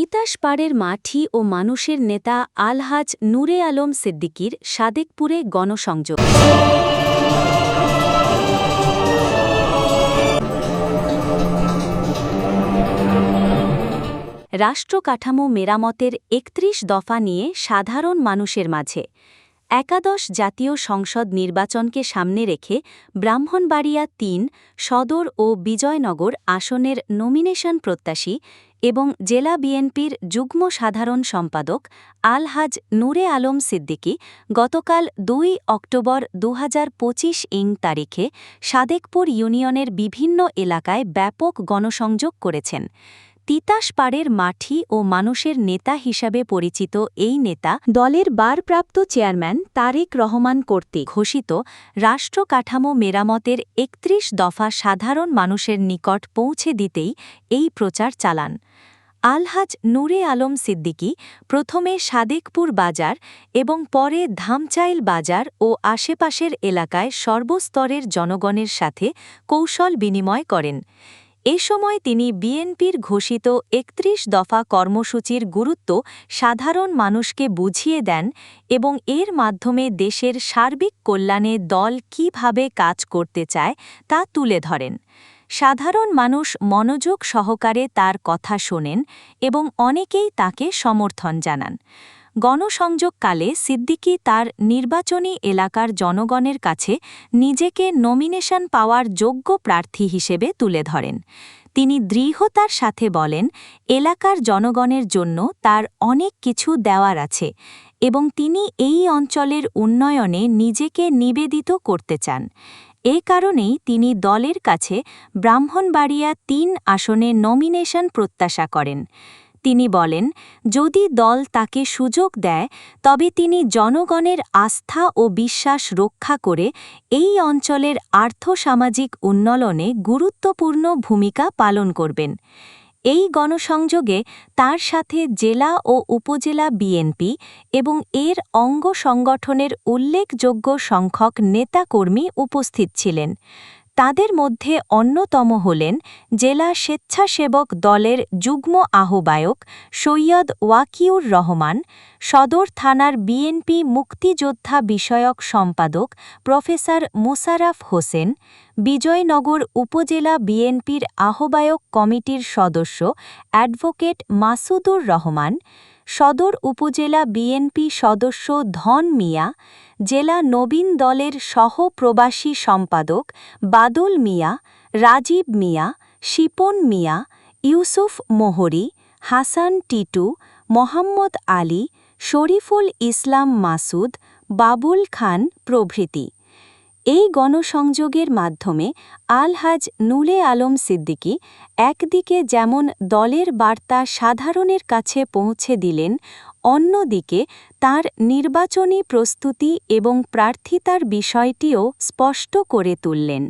তিতাস পাড়ের মাঠি ও মানুষের নেতা আলহাজ নূরে আলম সিদ্দিকীর সাদেকপুরে গণসংযোগ। রাষ্ট্র কাঠামো মেরামতের ৩১ দফা নিয়ে সাধারণ মানুষের মাঝে একাদশ জাতীয় সংসদ নির্বাচনকে সামনে রেখে ব্রাহ্মণবাড়িয়া ৩ সদর ও বিজয়নগর আসনের নমিনেশন প্রত্যাশী এবং জেলা বিএনপির যুগ্ম সাধারণ সম্পাদক আলহাজ নূরে আলম সিদ্দিকী গতকাল ২ অক্টোবর ২০২৫ তারিখে সাদেকপুর ইউনিয়নের বিভিন্ন এলাকায় ব্যাপক গণসংযোগ করেছেন। তিতাস পাড়ের মাঠি ও মানুষের নেতা হিসাবে পরিচিত এই নেতা দলের ভারপ্রাপ্ত চেয়ারম্যান তারেক রহমান কর্তৃক ঘোষিত রাষ্ট্র কাঠামো মেরামতের ৩১ দফা সাধারণ মানুষের নিকট পৌঁছে দিতেই এই প্রচার চালান। আলহাজ নূরে আলম সিদ্দিকী প্রথমে সাদেকপুর বাজার এবং পরে ধামচাইল বাজার ও আশেপাশের এলাকায় সর্বস্তরের জনগণের সাথে কৌশল বিনিময় করেন। এ সময় তিনি বিএনপির ঘোষিত ৩১ দফা কর্মসূচির গুরুত্ব সাধারণ মানুষকে বুঝিয়ে দেন এবং এর মাধ্যমে দেশের সার্বিক কল্যাণে দল কীভাবে কাজ করতে চায় তা তুলে ধরেন। সাধারণ মানুষ মনোযোগ সহকারে তার কথা শোনেন এবং অনেকেই তাকে সমর্থন জানান। গণসংযোগকালে সিদ্দিকী তার নির্বাচনী এলাকার জনগণের কাছে নিজেকে নমিনেশন পাওয়ার যোগ্য প্রার্থী হিসেবে তুলে ধরেন। তিনি দৃঢ়তার সাথে বলেন, এলাকার জনগণের জন্য তার অনেক কিছু দেওয়ার আছে এবং তিনি এই অঞ্চলের উন্নয়নে নিজেকে নিবেদিত করতে চান। এ কারণেই তিনি দলের কাছে ব্রাহ্মণবাড়িয়া ৩ আসনে নমিনেশন প্রত্যাশা করেন। তিনি বলেন, যদি দল তাকে সুযোগ দেয় তবে তিনি জনগণের আস্থা ও বিশ্বাস রক্ষা করে এই অঞ্চলের আর্থসামাজিক উন্নয়নে গুরুত্বপূর্ণ ভূমিকা পালন করবেন। এই গণসংযোগে তার সাথে জেলা ও উপজেলা বিএনপি এবং এর অঙ্গ সংগঠনের উল্লেখযোগ্য সংখ্যক নেতাকর্মী উপস্থিত ছিলেন। তাদের মধ্যে অন্যতম হলেন জেলা স্বেচ্ছাসেবক দলের যুগ্ম আহ্বায়ক সৈয়দ ওয়াকিউর রহমান, সদর থানার বিএনপি মুক্তিযোদ্ধা বিষয়ক সম্পাদক প্রফেসর মোশাররফ হোসেন, বিজয়নগর উপজেলা বিএনপির আহ্বায়ক কমিটির সদস্য অ্যাডভোকেট মাসুদুর রহমান, সদর উপজেলা বিএনপি সদস্য ধন মিয়া, জেলা নবীন দলের সহ-প্রবাসী সম্পাদক বাদল মিয়া, রাজীব মিয়া, শিপন মিয়া, ইউসুফ মোহরি, হাসান টিটু, মোহাম্মদ আলী, শরীফুল ইসলাম মাসুদ, বাবুল খান প্রভৃতি। এই গণসংযোগের মাধ্যমে আলহাজ নূরে আলম সিদ্দিকী একদিকে যেমন দলের বার্তা সাধারণের কাছে পৌঁছে দিলেন, অন্যদিকে তার নির্বাচনী প্রস্তুতি এবং প্রার্থিতার বিষয়টিও স্পষ্ট করে তুললেন।